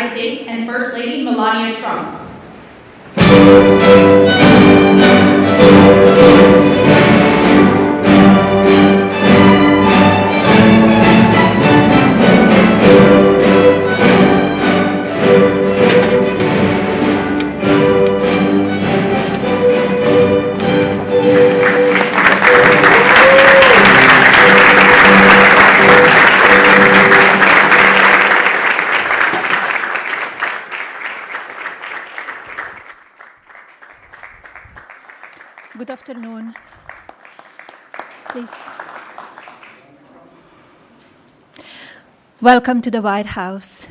United States and First Lady Melania Trump. Good afternoon. Please. Welcome to the White House.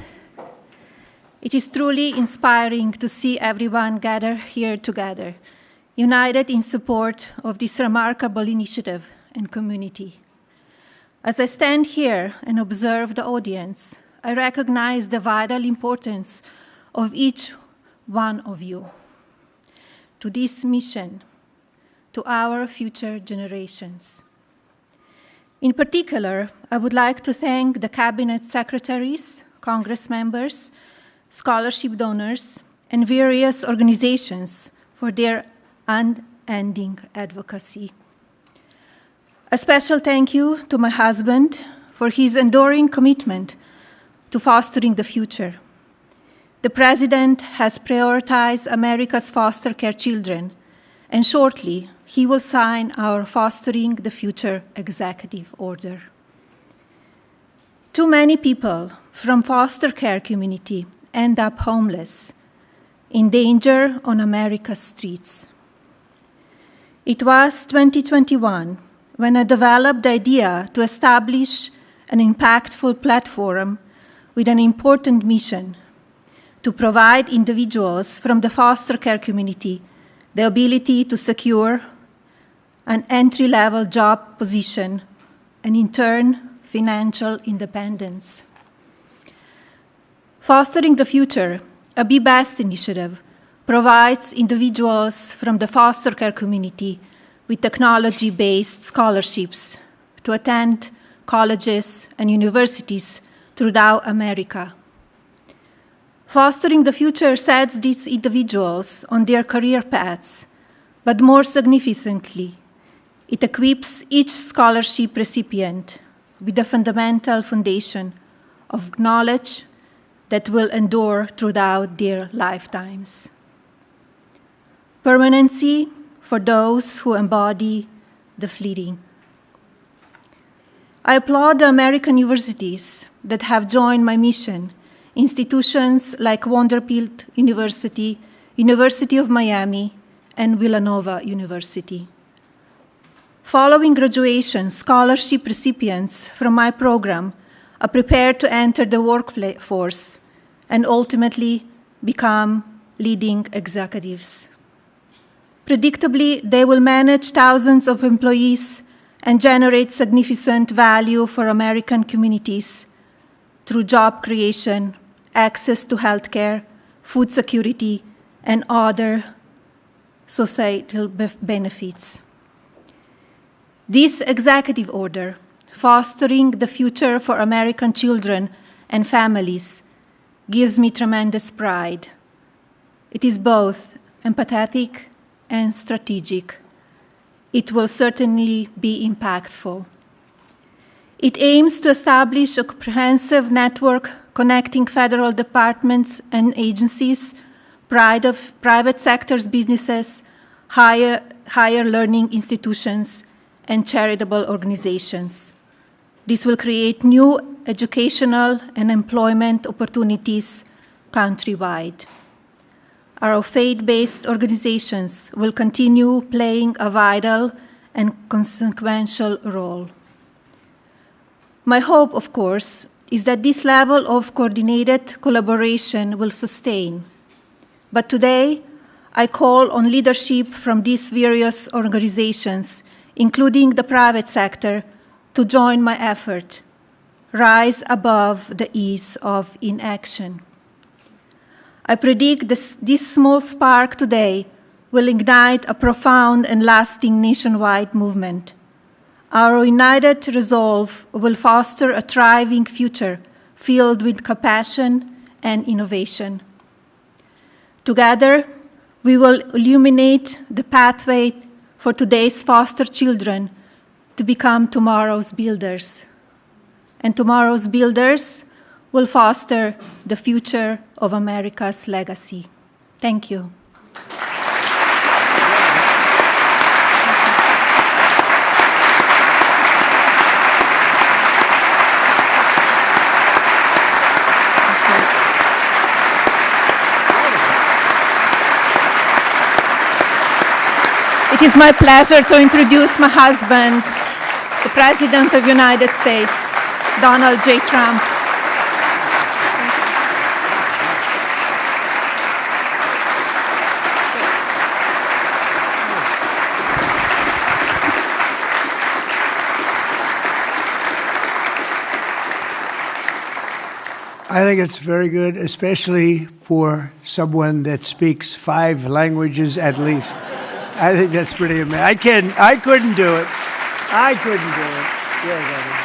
It is truly inspiring to see everyone gather here together, united in support of this remarkable initiative and community. As I stand here and observe the audience, I recognize the vital importance of each one of you to this mission, to our future generations. In particular, I would like to thank the cabinet secretaries, Congress members, scholarship donors, and various organizations for their unending advocacy. A special thank you to my husband for his enduring commitment to fostering the future. The President has prioritized America's foster care children, and shortly, he will sign our Fostering the Future Executive Order. Too many people from foster care community end up homeless, in danger on America's streets. It was 2021 when I developed the idea to establish an impactful platform with an important mission to provide individuals from the foster care community the ability to secure an entry-level job position, and in turn, financial independence. Fostering the Future, a Be Best initiative, provides individuals from the foster care community with technology-based scholarships to attend colleges and universities throughout America. Fostering the Future sets these individuals on their career paths, but more significantly, it equips each scholarship recipient with a fundamental foundation of knowledge that will endure throughout their lifetimes. Permanency for those who embody the fleeting. I applaud the American universities that have joined my mission, institutions like Vanderbilt University, University of Miami, and Villanova University. Following graduation, scholarship recipients from my program are prepared to enter the workforce and ultimately become leading executives. Predictably, they will manage thousands of employees and generate significant value for American communities through job creation, access to healthcare, food security, and other societal benefits. This executive order, Fostering the Future for American Children and Families, gives me tremendous pride. It is both empathetic and strategic. It will certainly be impactful. It aims to establish a comprehensive network connecting federal departments and agencies, private sector's businesses, higher learning institutions, and charitable organizations. This will create new educational and employment opportunities countrywide. Our faith-based organizations will continue playing a vital and consequential role. My hope, of course, is that this level of coordinated collaboration will sustain. But today, I call on leadership from these various organizations, including the private sector, to join my effort, rise above the ease of inaction. I predict this small spark today will ignite a profound and lasting nationwide movement. Our united resolve will foster a thriving future filled with compassion and innovation. Together, we will illuminate the pathway for today's foster children to become tomorrow's builders. And tomorrow's builders will foster the future of America's legacy. Thank you. It is my pleasure to introduce my husband, the President of the United States, Donald J. Trump. I think it's very good, especially for someone that speaks 5 languages at least. I think that's pretty amazing. I couldn't do it. I couldn't do it. Yeah,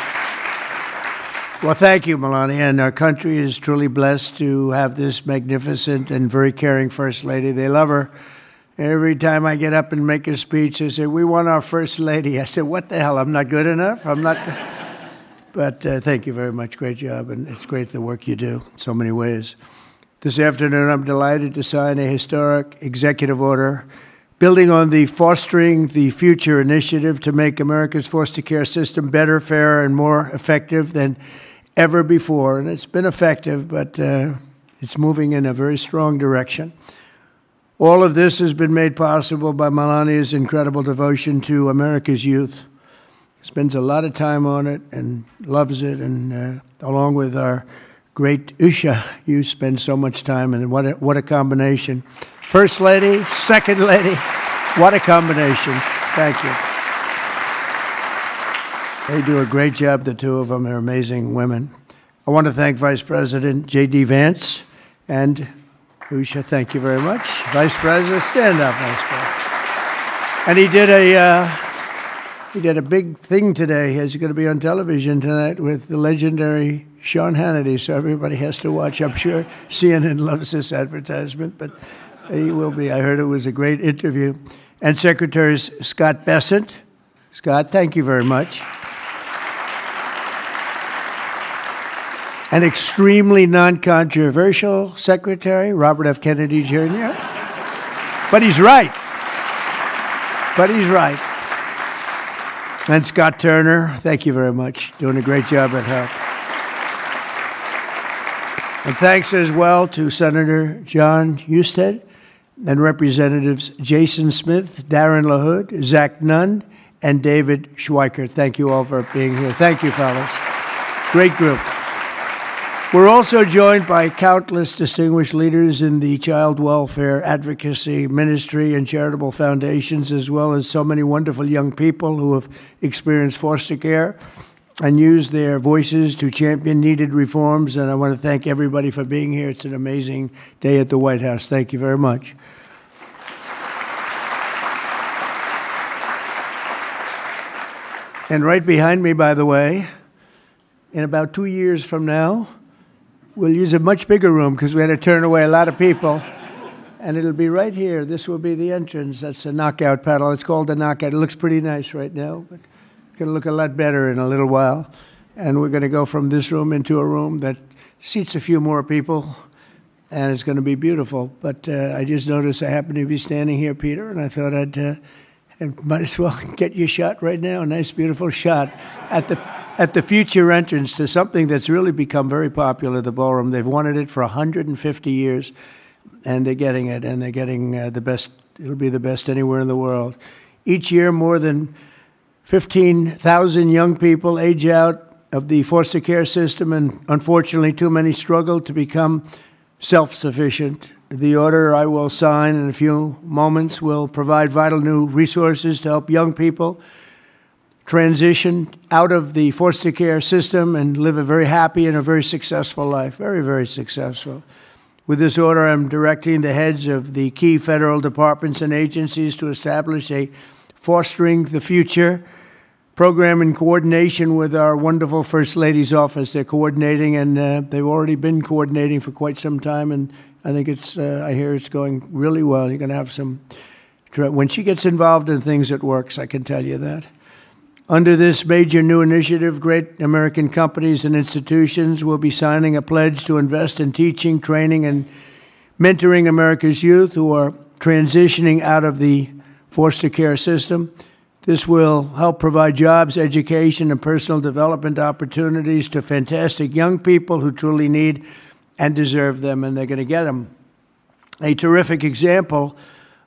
well, thank you, Melania. And our country is truly blessed to have this magnificent and very caring First Lady. They love her. Every time I get up and make a speech, they say, "We want our First Lady." I said, "What the hell? I'm not good enough? I'm not..." But thank you very much. Great job. And it's great the work you do in so many ways. This afternoon, I'm delighted to sign a historic executive order building on the Fostering the Future initiative to make America's foster care system better, fairer, and more effective than ever before. And it's been effective, but it's moving in a very strong direction. All of this has been made possible by Melania's incredible devotion to America's youth. Spends a lot of time on it and loves it, and along with our great Usha, you spend so much time, and what a combination. First Lady, Second Lady, what a combination. Thank you. They do a great job, the two of them. They're amazing women. I want to thank Vice President J.D. Vance and Usha. Thank you very much. Vice President, stand up, Vice President. And he did a big thing today. He's going to be on television tonight with the legendary Sean Hannity, so everybody has to watch. I'm sure CNN loves this advertisement, but he will be. I heard it was a great interview. And Secretaries Scott Bessent. Scott, thank you very much. An extremely non-controversial Secretary, Robert F. Kennedy Jr. But he's right. And Scott Turner, thank you very much. Doing a great job at HELP. And thanks as well to Senator John Husted and Representatives Jason Smith, Darren LaHood, Zach Nunn, and David Schweikert. Thank you all for being here. Thank you, fellas. Great group. We're also joined by countless distinguished leaders in the child welfare advocacy ministry and charitable foundations, as well as so many wonderful young people who have experienced foster care and used their voices to champion needed reforms. And I want to thank everybody for being here. It's an amazing day at the White House. Thank you very much. And right behind me, by the way, in about 2 years from now, we'll use a much bigger room because we had to turn away a lot of people. And it'll be right here. This will be the entrance. That's a knockout paddle. It's called the knockout. It looks pretty nice right now, but it's going to look a lot better in a little while. And we're going to go from this room into a room that seats a few more people, and it's going to be beautiful. But I just noticed I happen to be standing here, Peter, and I thought I might as well get you a shot right now, a nice, beautiful shot at the future entrance to something that's really become very popular, the ballroom. They've wanted it for 150 years, and they're getting it, and they're getting the best. It'll be the best anywhere in the world. Each year, more than 15,000 young people age out of the foster care system, and unfortunately, too many struggle to become self-sufficient. The order I will sign in a few moments will provide vital new resources to help young people transition out of the foster care system and live a very happy and a very successful life. Very, very successful. With this order, I'm directing the heads of the key federal departments and agencies to establish a Fostering the Future program in coordination with our wonderful First Lady's office. They're coordinating, and they've already been coordinating for quite some time, and I think I hear it's going really well. You're going to have some, when she gets involved in things, it works, I can tell you that. Under this major new initiative, great American companies and institutions will be signing a pledge to invest in teaching, training, and mentoring America's youth who are transitioning out of the foster care system. This will help provide jobs, education, and personal development opportunities to fantastic young people who truly need and deserve them, and they're going to get them. A terrific example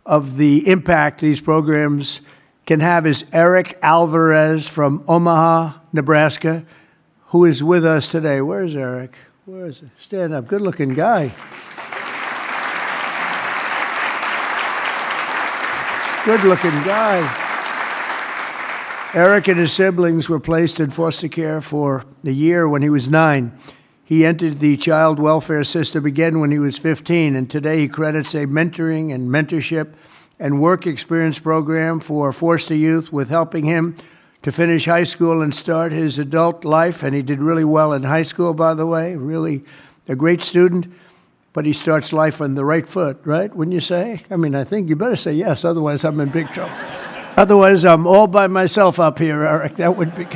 of the impact these programs can have is Eric Alvarez from Omaha, Nebraska, who is with us today. Where's Eric? Where is he? Stand up. Good-looking guy. Good-looking guy. Eric and his siblings were placed in foster care for a year when he was 9. He entered the child welfare system again when he was 15, and today he credits a mentoring and mentorship and work experience program for foster youth with helping him to finish high school and start his adult life. And he did really well in high school, by the way, really a great student. But he starts life on the right foot, right? Wouldn't you say? I mean, I think you better say yes, otherwise I'm in big trouble. Otherwise, I'm all by myself up here, Eric. That would be...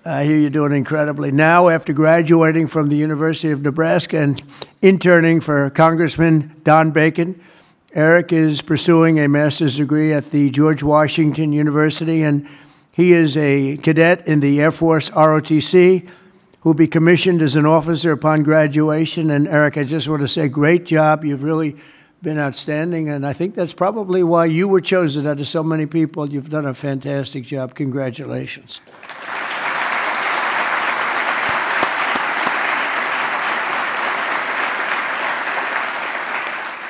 I hear you're doing incredibly. Now, after graduating from the University of Nebraska and interning for Congressman Don Bacon, Eric is pursuing a master's degree at the George Washington University, and he is a cadet in the Air Force ROTC who will be commissioned as an officer upon graduation. And Eric, I just want to say, great job. You've really been outstanding, and I think that's probably why you were chosen out of so many people. You've done a fantastic job. Congratulations.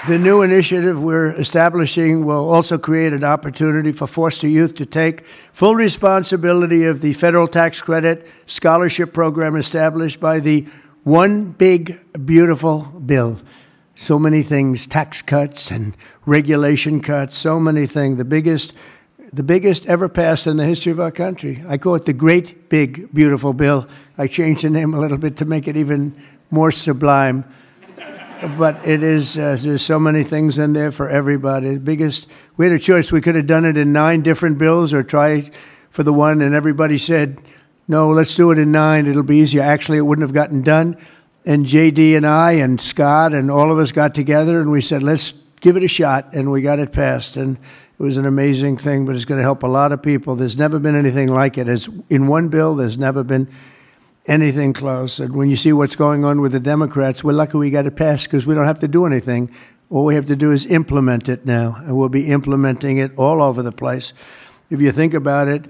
The new initiative we're establishing will also create an opportunity for foster youth to take full responsibility of the federal tax credit scholarship program established by the One Big Beautiful Bill. So many things, tax cuts and regulation cuts, so many things. The biggest ever passed in the history of our country. I call it the Great Big Beautiful Bill. I changed the name a little bit to make it even more sublime. But it is, there's so many things in there for everybody. We had a choice. We could have done it in 9 different bills or try for the one, and everybody said, no, let's do it in 9. It'll be easier. Actually, it wouldn't have gotten done. And J.D. and I and Scott and all of us got together, and we said, let's give it a shot, and we got it passed. And it was an amazing thing, but it's going to help a lot of people. There's never been anything like it. As in one bill, there's never been anything close. And when you see what's going on with the Democrats, we're lucky we got it passed because we don't have to do anything. All we have to do is implement it now, and we'll be implementing it all over the place. If you think about it,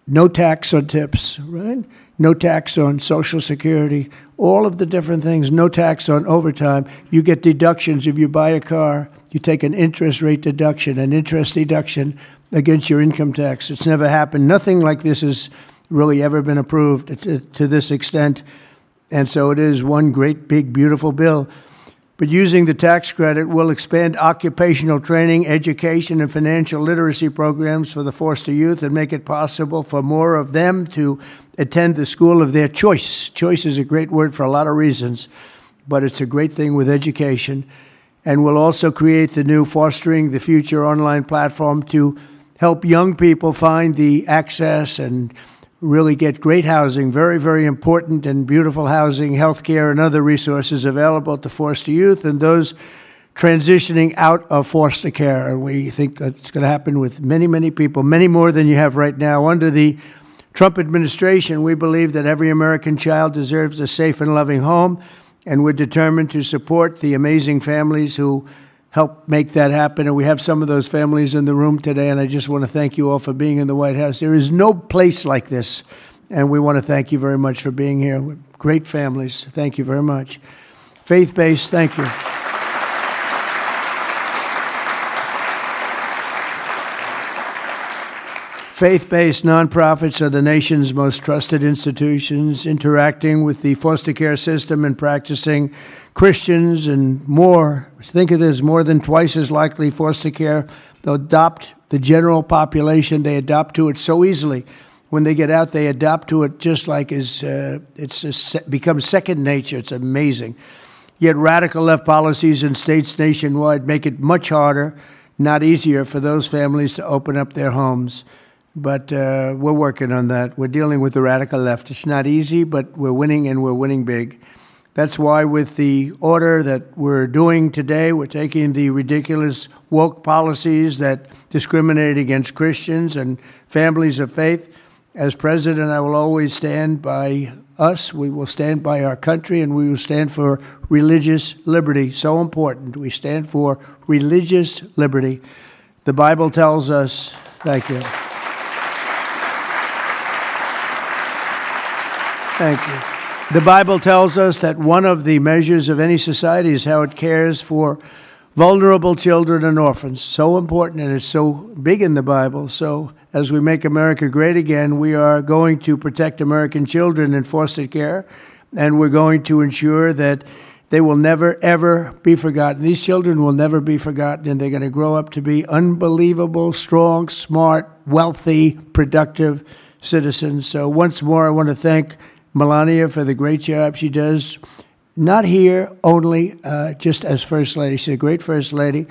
no tax on tips, right? No tax on Social Security, all of the different things, no tax on overtime. You get deductions if you buy a car. You take an interest rate deduction, an interest deduction against your income tax. It's never happened. Nothing like this has really ever been approved to this extent. And so it is one great, big, beautiful bill. But using the tax credit will expand occupational training, education, and financial literacy programs for the foster youth and make it possible for more of them to attend the school of their choice. Choice is a great word for a lot of reasons, but it's a great thing with education. And we'll also create the new Fostering the Future online platform to help young people find the access and really get great housing, very, very important and beautiful housing, health care, and other resources available to foster youth and those transitioning out of foster care. And we think it's going to happen with many, many people, many more than you have right now. Under the Trump administration, we believe that every American child deserves a safe and loving home, and we're determined to support the amazing families who help make that happen. And we have some of those families in the room today, and I just want to thank you all for being in the White House. There is no place like this, and we want to thank you very much for being here. Great families. Thank you very much. Faith-based, thank you. Faith-based nonprofits are the nation's most trusted institutions, interacting with the foster care system and practicing Christians and more. Think of this, more than twice as likely foster care They'll adopt the general population. They adopt to it so easily. When they get out, they adapt to it just like becomes second nature. It's amazing. Yet radical left policies in states nationwide make it much harder, not easier, for those families to open up their homes. But we're working on that. We're dealing with the radical left. It's not easy, but we're winning, and we're winning big. That's why with the order that we're doing today, we're taking the ridiculous woke policies that discriminate against Christians and families of faith. As president, I will always stand by us. We will stand by our country, and we will stand for religious liberty. So important. We stand for religious liberty. The Bible tells us, thank you. Thank you. The Bible tells us that one of the measures of any society is how it cares for vulnerable children and orphans. So important, and it's so big in the Bible. So as we make America great again, we are going to protect American children in foster care, and we're going to ensure that they will never, ever be forgotten. These children will never be forgotten, and they're going to grow up to be unbelievable, strong, smart, wealthy, productive citizens. So once more, I want to thank Melania for the great job she does, not here only just as First Lady. She's a great First Lady.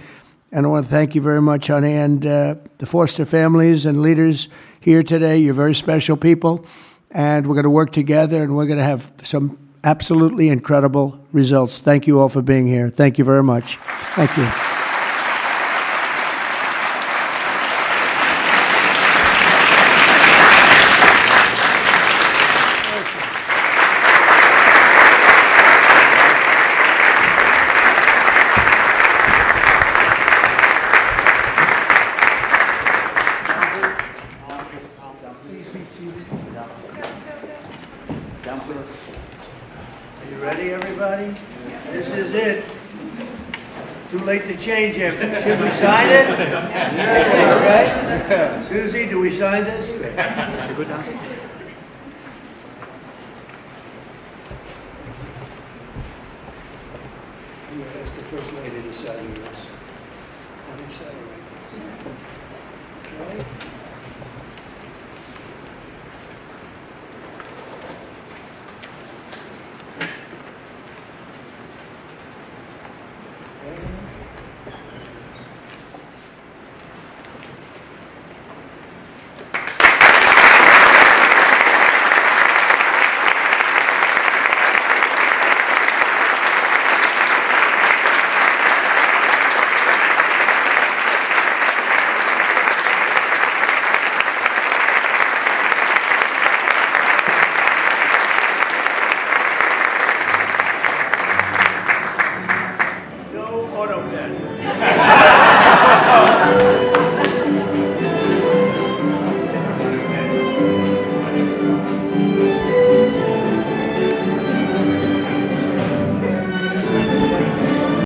And I want to thank you very much, honey, and the foster families and leaders here today. You're very special people, and we're going to work together, and we're going to have some absolutely incredible results. Thank you all for being here. Thank you very much. Thank you. Are you ready, everybody? This is it. Too late to change it. Should we sign it? All right. Susie, do we sign this? You ask the First Lady to sign this. Okay.